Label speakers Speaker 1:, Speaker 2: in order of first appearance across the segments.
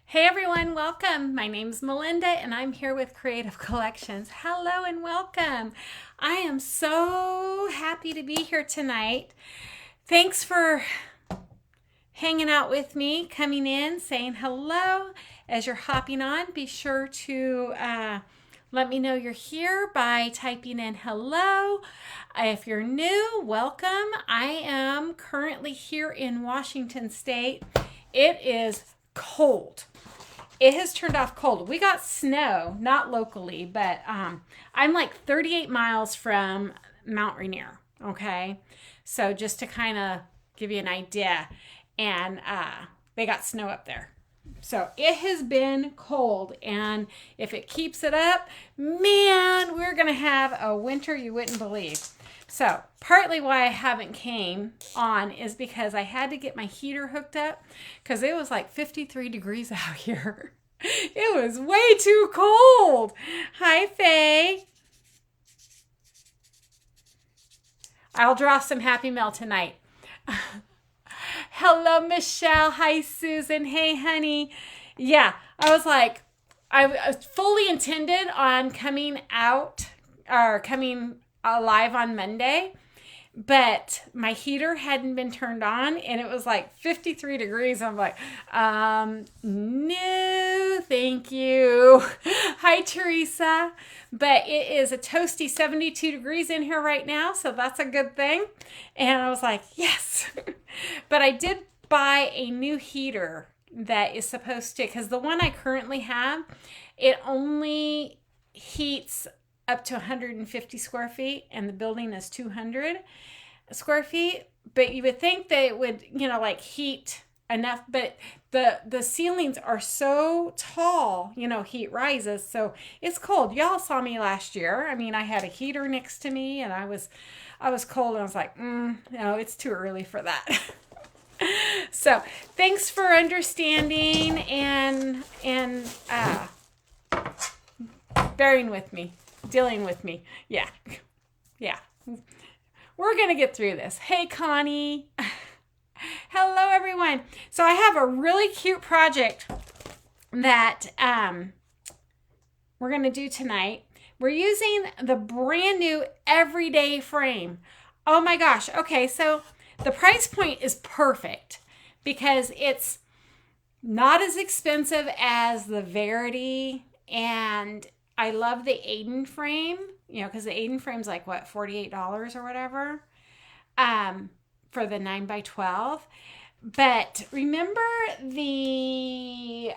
Speaker 1: Hey everyone, welcome. My name's Melinda and I'm here with Creative Collections. Hello and welcome. I am so happy to be here tonight. Thanks for hanging out with me, coming in, saying hello. As you're hopping on, be sure to let me know you're here by typing in hello. If you're new, welcome. I am currently here in Washington State. It is cold. It has turned off cold. We got snow, not locally, but I'm like 38 miles from Mount Rainier, okay? So just to kind of give you an idea, and they got snow up there. So it has been cold, and if it keeps it up, man, we're going to have a winter you wouldn't believe. So partly why I haven't came on is because I had to get my heater hooked up because it was like 53 degrees out here. It was way too cold. Hi, Faye. I'll draw some Happy Mail tonight. Hello, Michelle. Hi, Susan. Hey, honey. Yeah, I was like, I fully intended on coming out or coming live on Monday, but my heater hadn't been turned on and it was like 53 degrees. I'm like, no, thank you. Hi, Teresa. But it is a toasty 72 degrees in here right now, so that's a good thing. And I was like, yes. But I did buy a new heater that is supposed to, because the one I currently have, it only heats up to 150 square feet, and the building is 200 square feet. But you would think that it would, like heat enough, but the ceilings are so tall, heat rises, so it's cold. Y'all saw me last year. I mean, I had a heater next to me, and I was cold, and I was like, no, it's too early for that. So thanks for understanding and bearing with me. Dealing with me. Yeah. We're going to get through this. Hey, Connie. Hello, everyone. So I have a really cute project that we're going to do tonight. We're using the brand new everyday frame. Oh my gosh. Okay, so the price point is perfect because it's not as expensive as the Verity, and I love the Aiden frame, because the Aiden frame's like, what, $48 or whatever, for the 9x12. But remember the,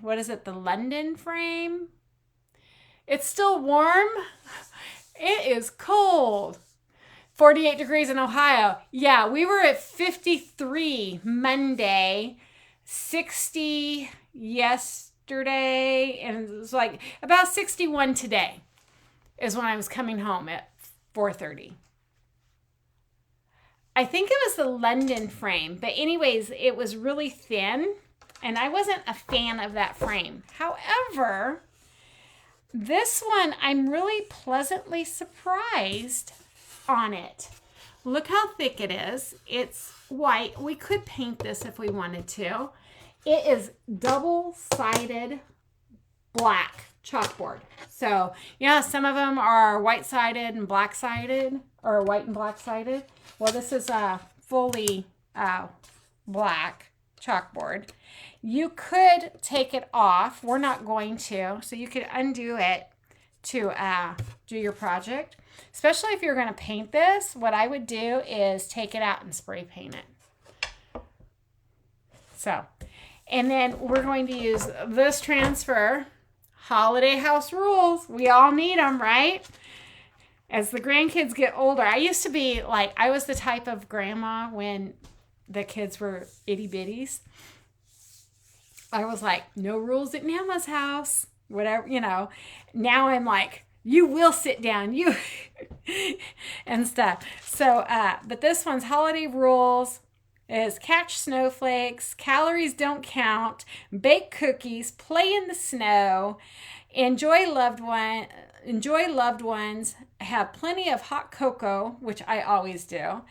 Speaker 1: what is it, the London frame? It's still warm. It is cold. 48 degrees in Ohio. Yeah, we were at 53 Monday, 60 yesterday, and it was like about 61 today is when I was coming home at 4:30. I think it was the London frame, but anyways, it was really thin, and I wasn't a fan of that frame. However, this one, I'm really pleasantly surprised on it. Look how thick it is. It's white. We could paint this if we wanted to. It is double-sided black chalkboard. So, some of them are white-sided and black-sided, or white and black-sided. Well, this is a fully black chalkboard. You could take it off. We're not going to. So you could undo it to do your project. Especially if you're going to paint this, what I would do is take it out and spray paint it. So, and then we're going to use this transfer. Holiday house rules. We all need them, right? As the grandkids get older, I used to be like, I was the type of grandma when the kids were itty bitties. I was like, no rules at Nana's house, whatever, Now I'm like, you will sit down, you, and stuff. So, but this one's holiday rules is catch snowflakes, calories don't count, bake cookies, play in the snow, enjoy loved ones, have plenty of hot cocoa, which I always do,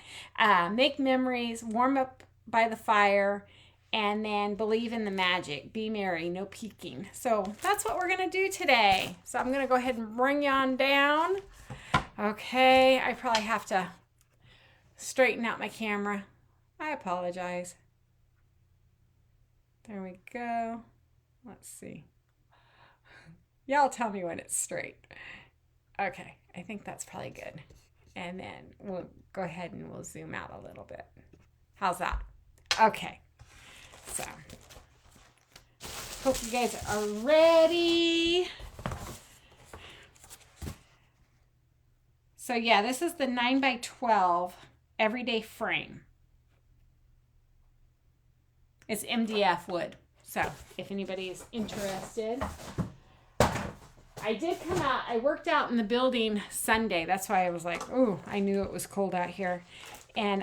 Speaker 1: make memories, warm up by the fire, And then believe in the magic. Be merry, no peeking. So that's what we're going to do today. So I'm going to go ahead and bring you on down. Okay, I probably have to straighten out my camera. I apologize. There we go. Let's see. Y'all tell me when it's straight. Okay, I think that's probably good. And then we'll go ahead and we'll zoom out a little bit. How's that? Okay. So, hope you guys are ready. So yeah, this is the 9x12 everyday frame. It's MDF wood. So if anybody is interested. I did come out, I worked out in the building Sunday. That's why I was like, oh, I knew it was cold out here. And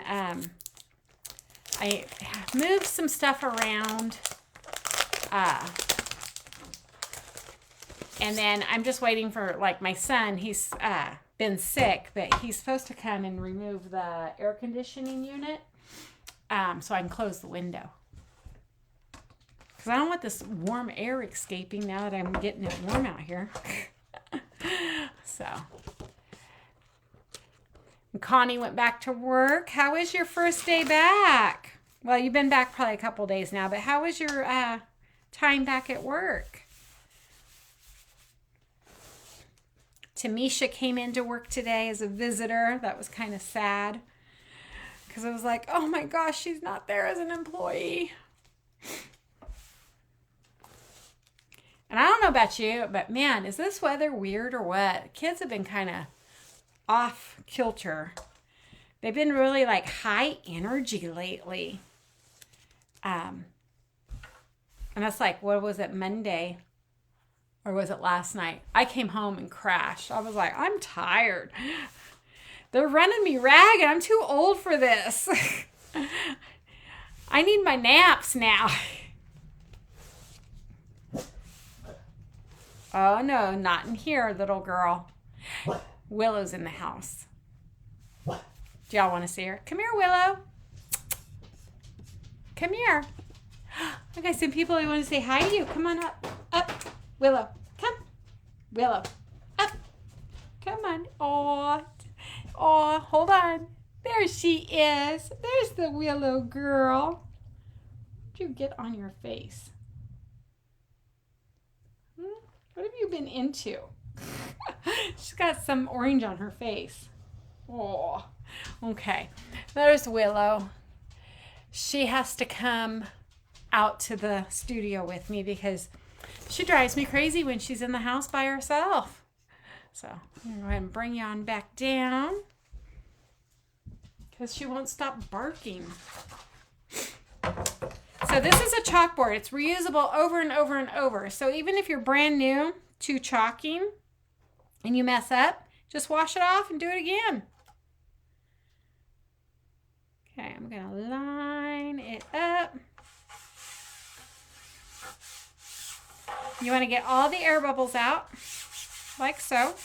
Speaker 1: I moved some stuff around. And then I'm just waiting for, like, my son, he's been sick, but he's supposed to come and remove the air conditioning unit so I can close the window. Because I don't want this warm air escaping now that I'm getting it warm out here. So. Connie went back to work. How was your first day back? Well, you've been back probably a couple days now, but how was your time back at work? Tamisha came into work today as a visitor. That was kind of sad. Because I was like, oh my gosh, she's not there as an employee. And I don't know about you, but man, is this weather weird or what? Kids have been kind of off kilter. They've been really like high energy lately. And that's like, what was it, Monday? Or was it last night? I came home and crashed. I was like, I'm tired. They're running me ragged. I'm too old for this. I need my naps now. Oh, no, not in here, little girl. Willow's in the house. Do y'all want to see her? Come here, Willow. Come here. I got some people who want to say hi to you. Come on up. Up. Willow. Come. Willow. Up. Come on. Aw, hold on. There she is. There's the Willow girl. Did you get on your face? What have you been into? She's got some orange on her face. Oh, okay. There's Willow. She has to come out to the studio with me because she drives me crazy when she's in the house by herself. So I'm going to go ahead and bring you on back down because she won't stop barking. So this is a chalkboard. It's reusable over and over and over. So even if you're brand new to chalking and you mess up, just wash it off and do it again. Okay, I'm going to line it up. You want to get all the air bubbles out, like so.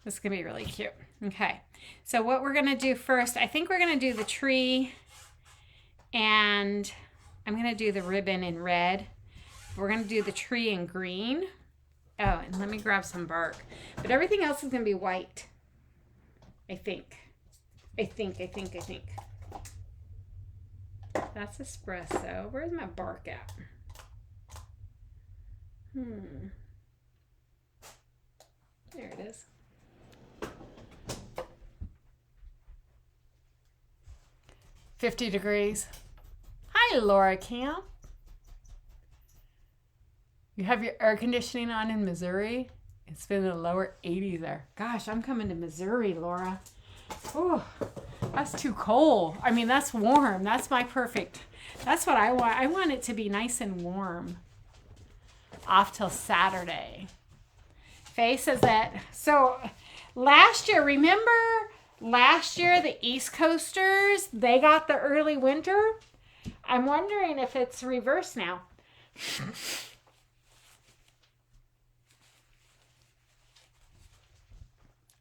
Speaker 1: This is going to be really cute. Okay, so what we're going to do first, I think we're going to do the tree, and I'm going to do the ribbon in red. We're going to do the tree in green. Oh, and let me grab some bark. But everything else is going to be white. I think. That's espresso. Where's my bark at? There it is. $50. Hi, Laura Camp. You have your air conditioning on in Missouri? It's been in the lower 80s there. Gosh, I'm coming to Missouri, Laura. Oh, that's too cold. I mean, that's warm. That's my perfect. That's what I want. I want it to be nice and warm. Off till Saturday. Faye says that. So last year, remember last year, the East Coasters, they got the early winter? I'm wondering if it's reversed now.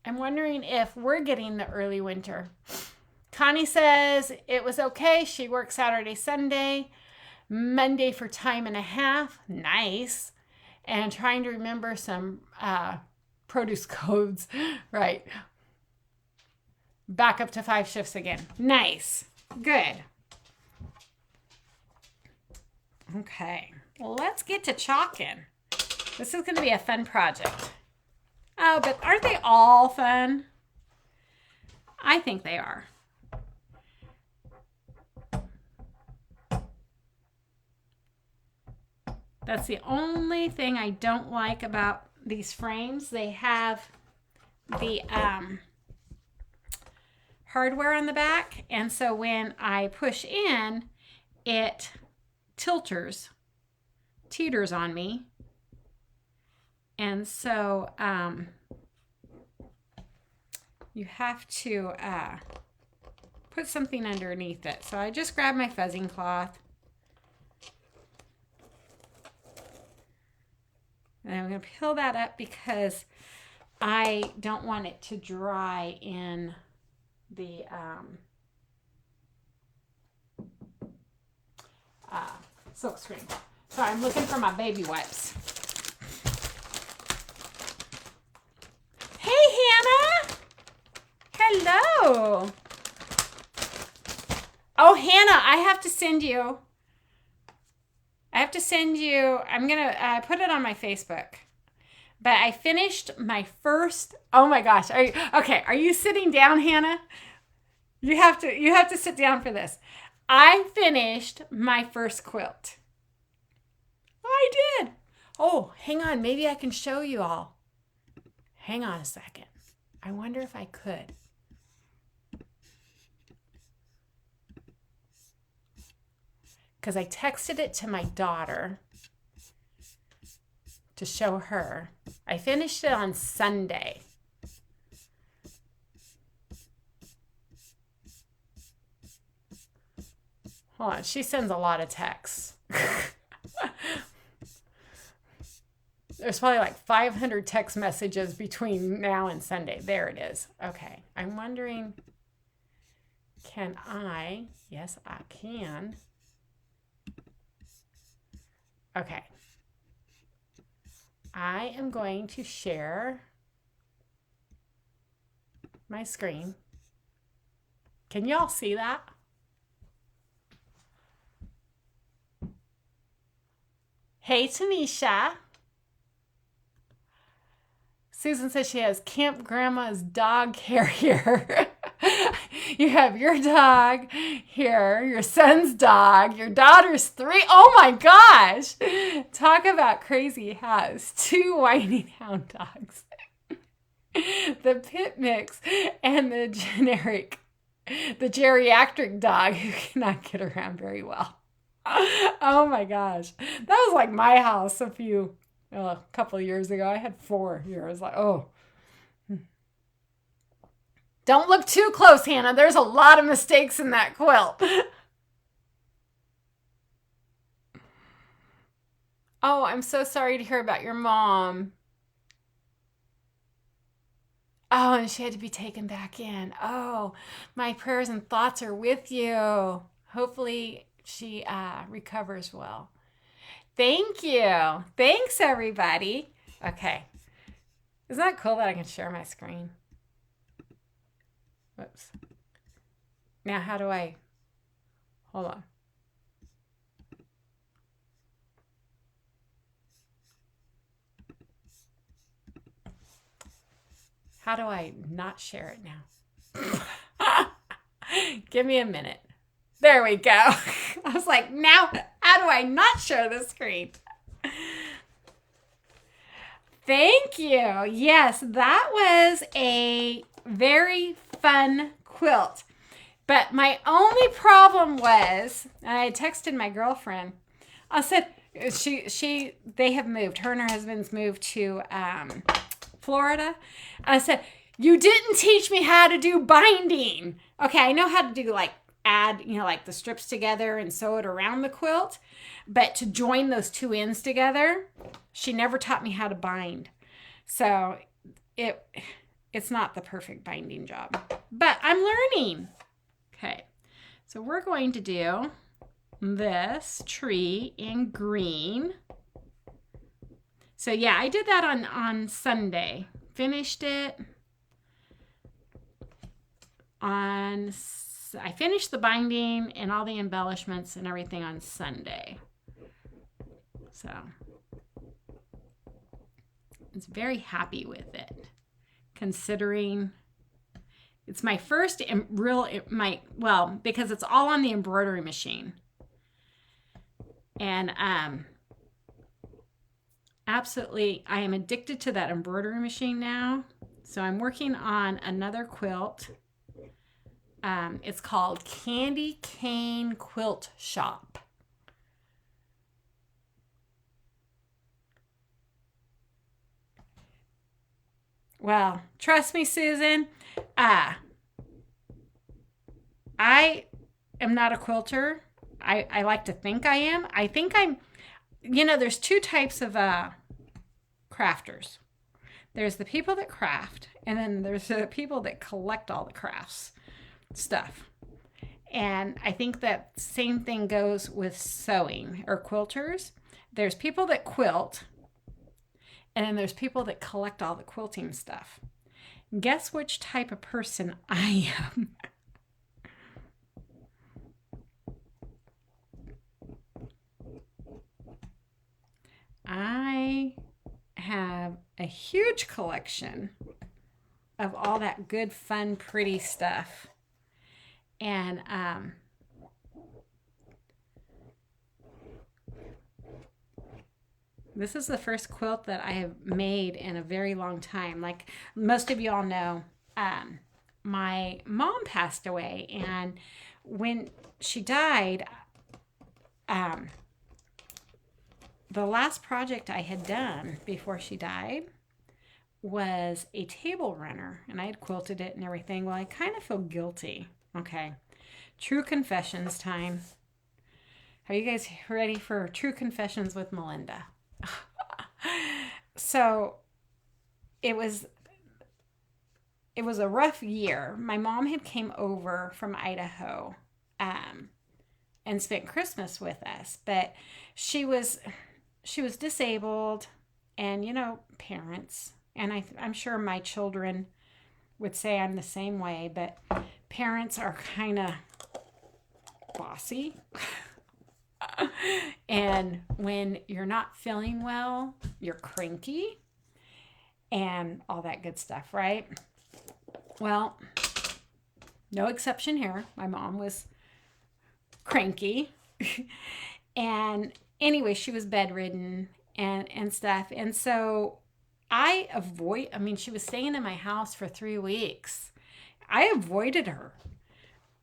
Speaker 1: I'm wondering if we're getting the early winter. Connie says it was okay. She works Saturday, Sunday, Monday for time and a half. Nice. And trying to remember some produce codes. Right. Back up to 5 shifts again. Nice. Good. Okay. Well, let's get to chalking. This is going to be a fun project. Oh, but aren't they all fun? I think they are. That's the only thing I don't like about these frames. They have the hardware on the back, and so when I push in, it teeters on me. And so you have to put something underneath it. So I just grabbed my fuzzing cloth. And I'm going to peel that up because I don't want it to dry in the silk screen. So I'm looking for my baby wipes. Hey, Hannah. Hello. Oh, Hannah, I have to send you. I'm going to put it on my Facebook. But I finished my first, oh my gosh. Are you sitting down, Hannah? You have to sit down for this. I finished my first quilt. I did. Oh, hang on. Maybe I can show you all. Hang on a second. I wonder if I could. Because I texted it to my daughter to show her. I finished it on Sunday. Hold on, she sends a lot of texts. There's probably like 500 text messages between now and Sunday. There it is. Okay, I'm wondering, can I? Yes, I can. Okay. I am going to share my screen. Can y'all see that? Hey, Tanisha. Susan says she has Camp Grandma's dog carrier. You have your dog here, your son's dog, your daughter's 3. Oh my gosh. Talk about crazy house. 2 whining hound dogs. The pit mix and the geriatric dog who cannot get around very well. Oh my gosh. That was like my house a couple of years ago. I had 4 here. I was like, oh. Don't look too close, Hannah. There's a lot of mistakes in that quilt. Oh, I'm so sorry to hear about your mom. Oh, and she had to be taken back in. Oh, my prayers and thoughts are with you. Hopefully she recovers well. Thank you. Thanks, everybody. Okay. Isn't that cool that I can share my screen? Whoops. Now, how do I... Hold on. How do I not share it now? Give me a minute. There we go. I was like, now, how do I not share the screen? Thank you. Yes, that was a very fun quilt. But my only problem was, and I texted my girlfriend, I said, they have moved. Her and her husband's moved to Florida. And I said, you didn't teach me how to do binding. Okay, I know how to do add, like the strips together and sew it around the quilt. But to join those 2 ends together, she never taught me how to bind. So it's not the perfect binding job. But I'm learning. Okay, so we're going to do this tree in green. So yeah, I did that on Sunday. Finished it on, I finished the binding and all the embellishments and everything on Sunday. So I was very happy with it, considering it's my first because it's all on the embroidery machine. And absolutely, I am addicted to that embroidery machine now. So I'm working on another quilt. It's called Candy Cane Quilt Shop. Well, trust me, Susan, I am not a quilter. I like to think I am. I think I'm, there's two types of crafters. There's the people that craft, and then there's the people that collect all the crafts stuff. And I think that same thing goes with sewing or quilters. There's people that quilt, and then there's people that collect all the quilting stuff. Guess which type of person I am? I have a huge collection of all that good, fun, pretty stuff. And this is the first quilt that I have made in a very long time. Like most of you all know, my mom passed away, and when she died, the last project I had done before she died was a table runner, and I had quilted it and everything. Well, I kind of feel guilty. Okay, true confessions time. Are you guys ready for true confessions with Melinda? So it was a rough year. My mom had came over from Idaho and spent Christmas with us, but she was disabled, and parents, and I'm sure my children would say I'm the same way, but parents are kind of bossy. And when you're not feeling well, you're cranky and all that good stuff, right? Well, no exception here. My mom was cranky. And anyway, she was bedridden and stuff. And so she was staying in my house for 3 weeks. I avoided her.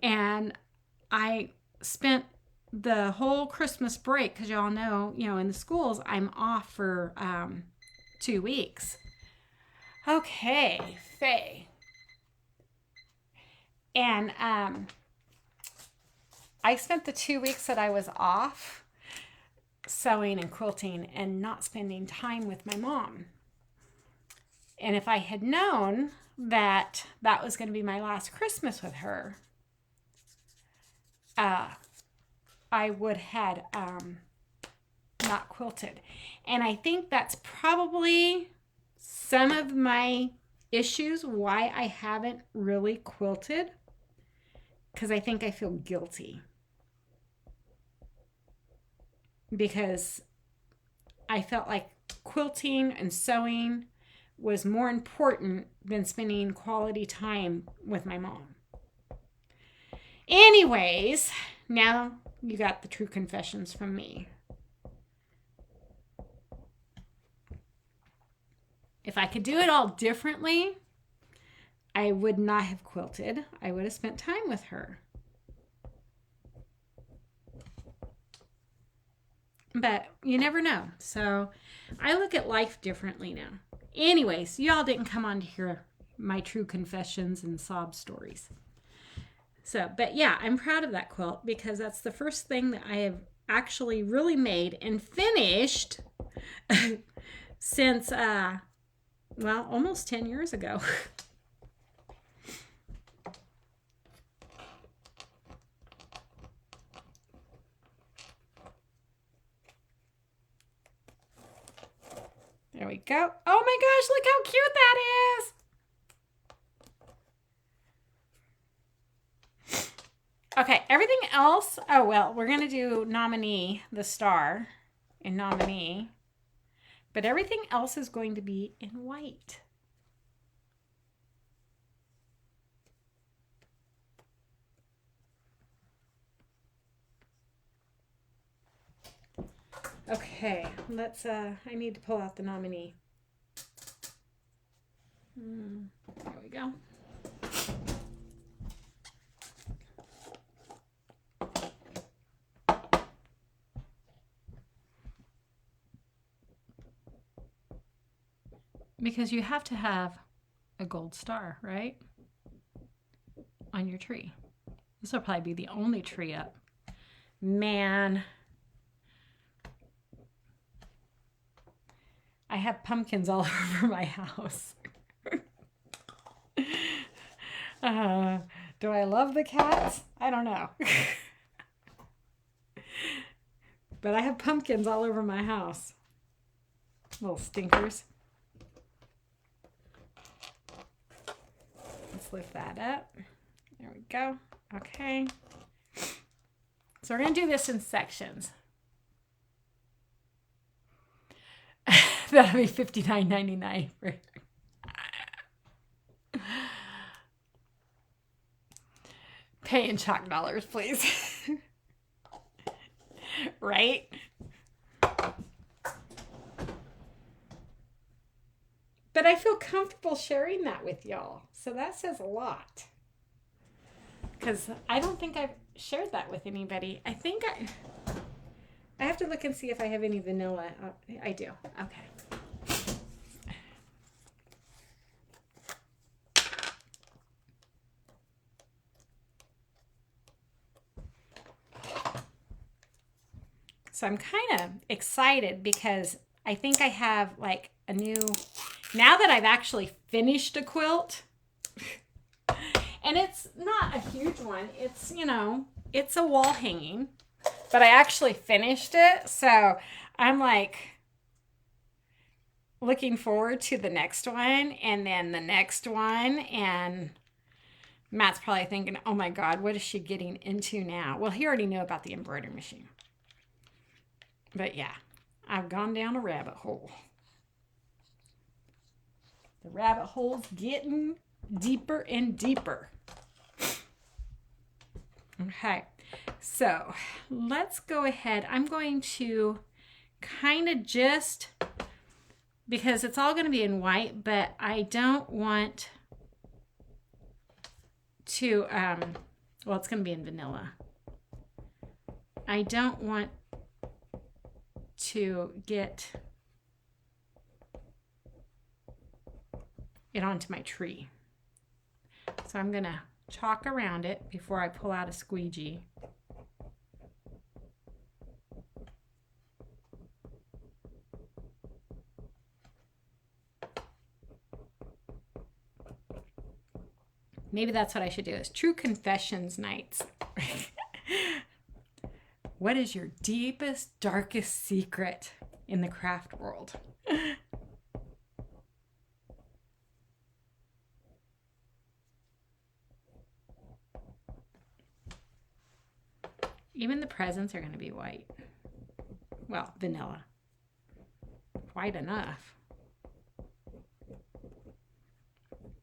Speaker 1: And I spent the whole Christmas break, because y'all know, in the schools, I'm off for 2 weeks. Okay, Faye. And I spent the 2 weeks that I was off sewing and quilting and not spending time with my mom. And if I had known that that was going to be my last Christmas with her, I would had not quilted. And I think that's probably some of my issues why I haven't really quilted, because I think I feel guilty. Because I felt like quilting and sewing was more important than spending quality time with my mom. Anyways, now you got the true confessions from me. If I could do it all differently, I would not have quilted. I would have spent time with her. But you never know. So I look at life differently now. Anyways, y'all didn't come on to hear my true confessions and sob stories. So, but yeah, I'm proud of that quilt, because that's the first thing that I have actually really made and finished since, almost 10 years ago. There we go. Oh my gosh, look how cute that is. Okay, everything else. Oh, well, we're going to do nominee, the star in nominee. But everything else is going to be in white. Okay, let's, I need to pull out the nominee. There we go. Because you have to have a gold star, right? On your tree. This will probably be the only tree up. Man. I have pumpkins all over my house. Do I love the cats? I don't know. But I have pumpkins all over my house. Little stinkers. Let's lift that up. There we go. Okay. So we're going to do this in sections. That'll be $59.99 for pay in chalk dollars, please. Right? But I feel comfortable sharing that with y'all. So that says a lot. Because I don't think I've shared that with anybody. I think I have to look and see if I have any vanilla. I do. Okay. So I'm kind of excited because I think I have like a new, now that I've actually finished a quilt, and it's not a huge one. It's, you know, it's a wall hanging, but I actually finished it. So I'm like looking forward to the next one and then the next one. And Matt's probably thinking, oh my God, what is she getting into now? Well, he already knew about the embroidery machine. But yeah, I've gone down a rabbit hole. The rabbit hole's getting deeper and deeper. Okay, so let's go ahead. I'm going to kind of just, because it's all going to be in white, but I don't want to, well, it's going to be in vanilla. I don't want to get it onto my tree. So I'm going to chalk around it before I pull out a squeegee. Maybe that's what I should do, is true confessions nights. What is your deepest, darkest secret in the craft world? Even the presents are going to be white. Well, vanilla. White enough.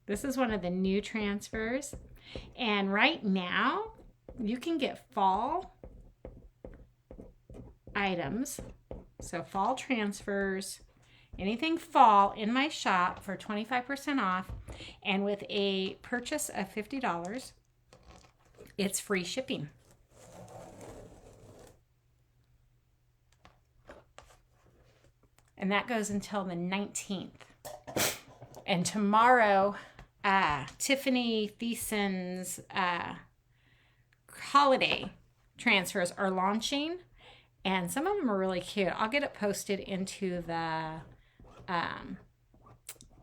Speaker 1: This is one of the new transfers. And right now, you can get fall items, so fall transfers, anything fall in my shop for 25% off, and with a purchase of $50, it's free shipping. And that goes until the 19th. And tomorrow, Tiffany Thiessen's holiday transfers are launching. And some of them are really cute. I'll get it posted into the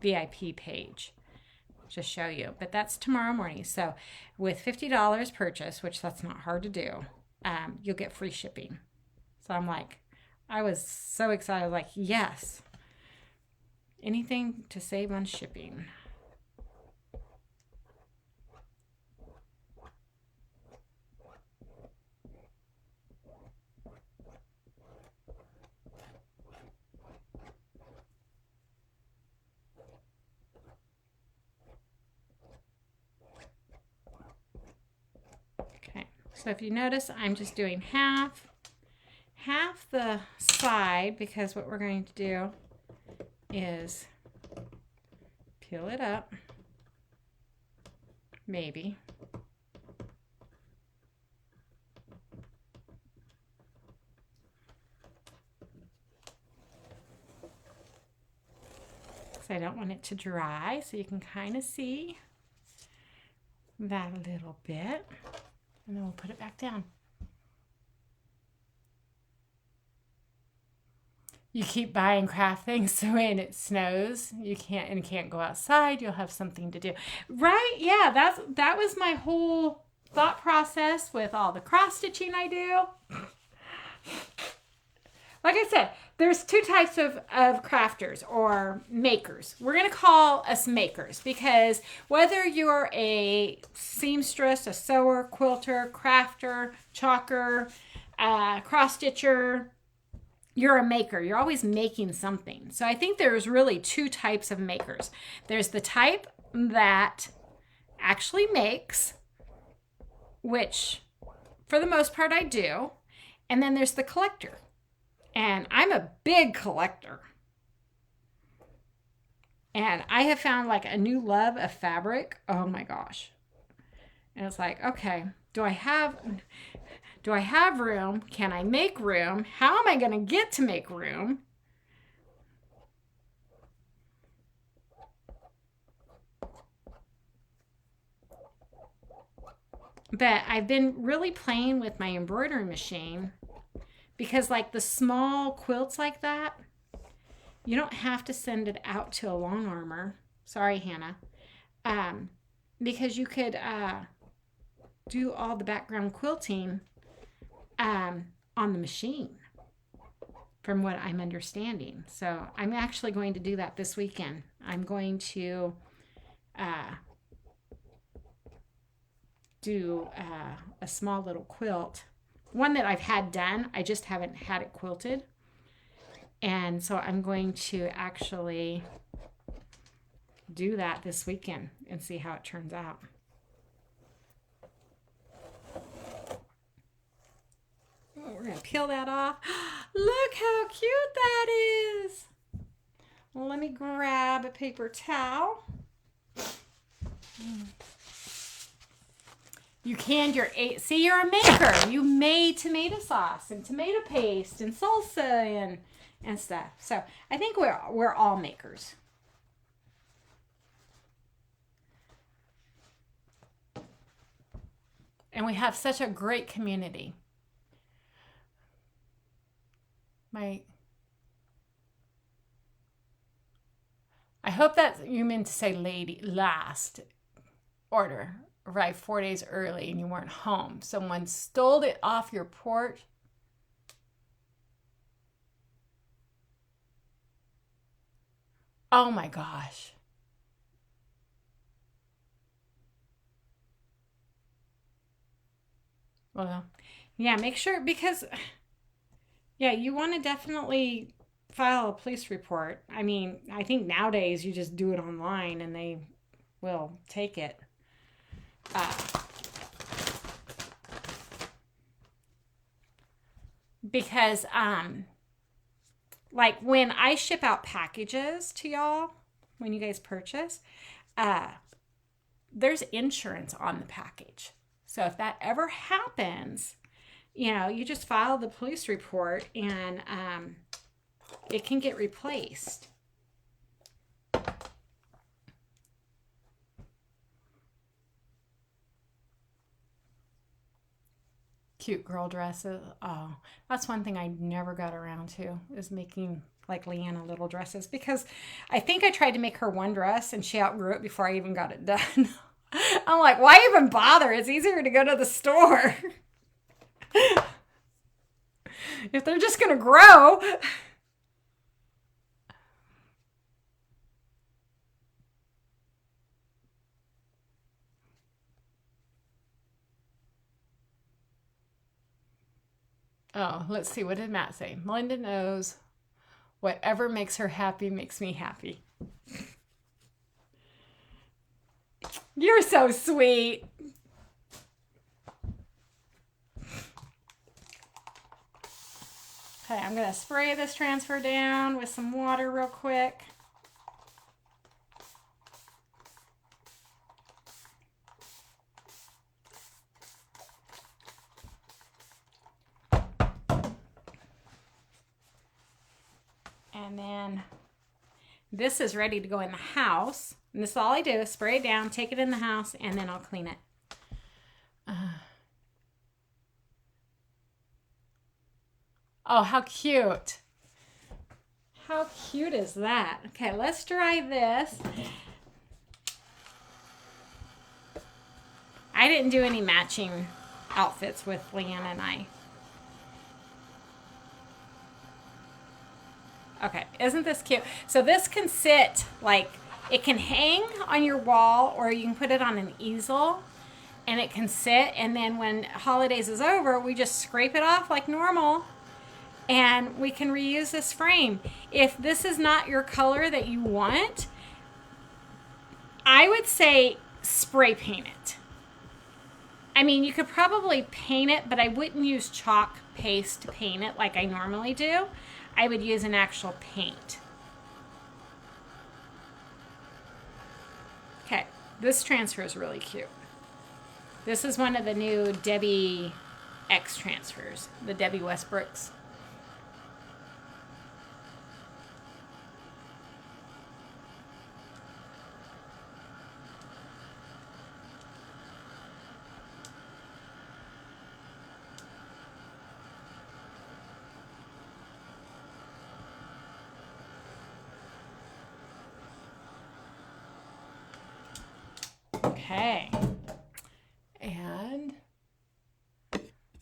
Speaker 1: VIP page to show you. But that's tomorrow morning. So with $50 purchase, which that's not hard to do, you'll get free shipping. So I'm like, I was so excited. Like, yes. Anything to save on shipping. Okay, so if you notice, I'm just doing half the side, because what we're going to do is peel it up, maybe. Because I don't want it to dry, so you can kind of see that a little bit. And then we'll put it back down. You keep buying craft things so when it snows, you can't go outside, you'll have something to do. Right? Yeah, that was my whole thought process with all the cross stitching I do. Like I said, there's two types of crafters or makers. We're going to call us makers, because whether you're a seamstress, a sewer, quilter, crafter, chalker, cross stitcher, you're a maker. You're always making something. So I think there's really two types of makers. There's the type that actually makes, which for the most part I do. And then there's the collector. And I'm a big collector. And I have found like a new love of fabric. Oh my gosh. And it's like, okay, do I have room? Can I make room? How am I going to get to make room? But I've been really playing with my embroidery machine, because like the small quilts like that, you don't have to send it out to a long armor. Sorry, Hannah. Because you could do all the background quilting on the machine, from what I'm understanding. So I'm actually going to do that this weekend. I'm going to do a small little quilt, one that I've had done. I just haven't had it quilted. And so I'm going to actually do that this weekend and see how it turns out. We're going to peel that off. Look how cute that is. Well, let me grab a paper towel. You canned your see, you're a maker. You made tomato sauce and tomato paste and salsa and stuff. So I think we're all makers. And we have such a great community. I hope that you meant to say last order arrived 4 days early and you weren't home. Someone stole it off your porch. Oh my gosh. Well, yeah, make sure, because yeah, you want to definitely file a police report. I mean, I think nowadays you just do it online and they will take it. Because like when I ship out packages to y'all, when you guys purchase, there's insurance on the package. So if that ever happens, you just file the police report and it can get replaced. Cute girl dresses. Oh, that's one thing I never got around to, is making like Leanna little dresses, because I think I tried to make her one dress and she outgrew it before I even got it done. I'm like, why even bother? It's easier to go to the store. If they're just going to grow. Oh, let's see. What did Matt say? Melinda knows whatever makes her happy makes me happy. You're so sweet. Okay, I'm going to spray this transfer down with some water real quick. And then this is ready to go in the house. And this is all I do is spray it down, take it in the house, and then I'll clean it. Oh, how cute. How cute is that? Okay, let's dry this. I didn't do any matching outfits with Leanne and I. Okay, isn't this cute? So this can sit, like, it can hang on your wall, or you can put it on an easel and it can sit, and then when holidays is over, we just scrape it off like normal and we can reuse this frame. If this is not your color that you want, I would say spray paint it. I mean, you could probably paint it, but I wouldn't use chalk paste to paint it like I normally do. I would use an actual paint. Okay, this transfer is really cute. This is one of the new Debbie X transfers, the Debbie Westbrooks. Okay, and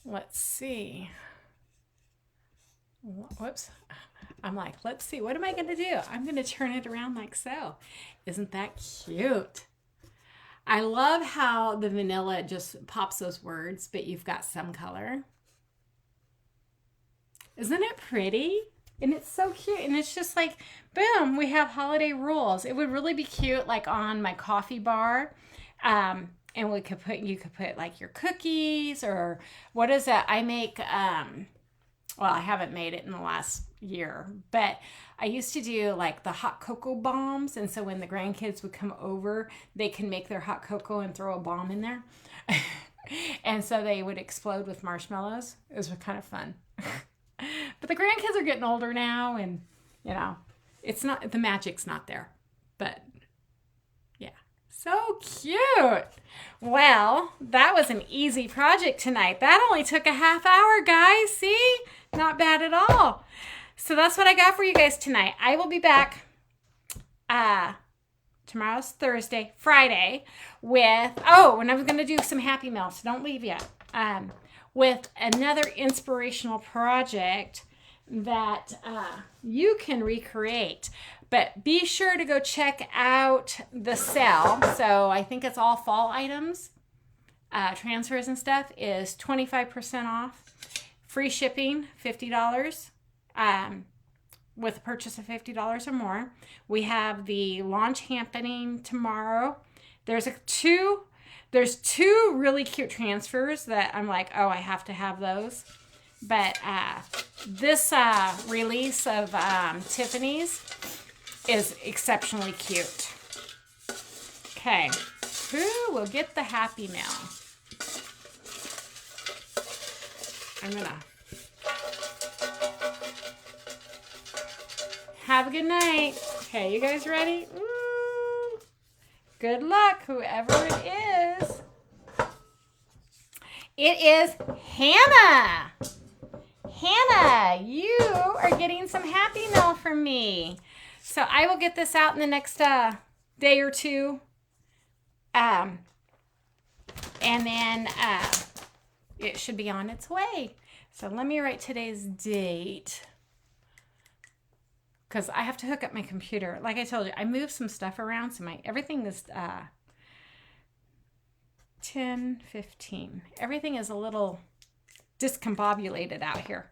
Speaker 1: let's see. Whoops. I'm like, let's see, what am I going to do? I'm going to turn it around like so. Isn't that cute? I love how the vanilla just pops those words, but you've got some color. Isn't it pretty? And it's so cute. And it's just like, boom, we have holiday rules. It would really be cute, like on my coffee bar. And you could put like your cookies, or what is that? I make, well, I haven't made it in the last year, but I used to do like the hot cocoa bombs. And so when the grandkids would come over, they can make their hot cocoa and throw a bomb in there. And so they would explode with marshmallows. It was kind of fun. But the grandkids are getting older now, and you know, it's not, the magic's not there. But yeah, so cute. Well, that was an easy project tonight. That only took a half hour, guys. See? Not bad at all. So that's what I got for you guys tonight. I will be back tomorrow's Thursday, Friday, with, and I'm going to do some Happy Mail, so don't leave yet. With another inspirational project that you can recreate. But be sure to go check out the sale. So I think it's all fall items. Transfers and stuff is 25% off. Free shipping, $50. With a purchase of $50 or more. We have the launch happening tomorrow. There's two really cute transfers that I'm like, oh, I have to have those. But this release of Tiffany's is exceptionally cute. Okay, who will get the Happy Mail? I'm gonna have a good night. Okay, you guys ready? Ooh. Good luck, whoever it is. It is Hannah. Hannah, you are getting some Happy Mail from me. So I will get this out in the next day or two. And then it should be on its way. So let me write today's date, because I have to hook up my computer. Like I told you, I moved some stuff around, so everything is 10:15. Everything is a little discombobulated out here.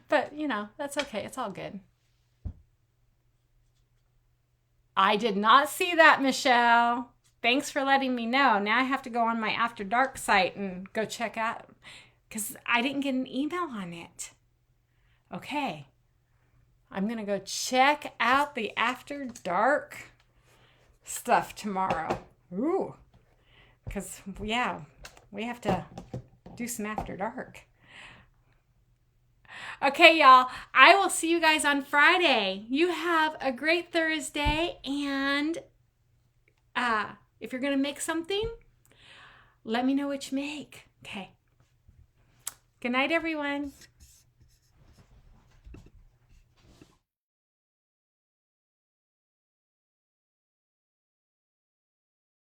Speaker 1: But, you know, that's okay. It's all good. I did not see that, Michelle. Thanks for letting me know. Now I have to go on my After Dark site and go check out, because I didn't get an email on it. Okay. I'm going to go check out the After Dark stuff tomorrow. Ooh. Because, yeah, we have to do some After Dark. Okay, y'all. I will see you guys on Friday. You have a great Thursday. And if you're going to make something, let me know what you make. Okay. Good night, everyone.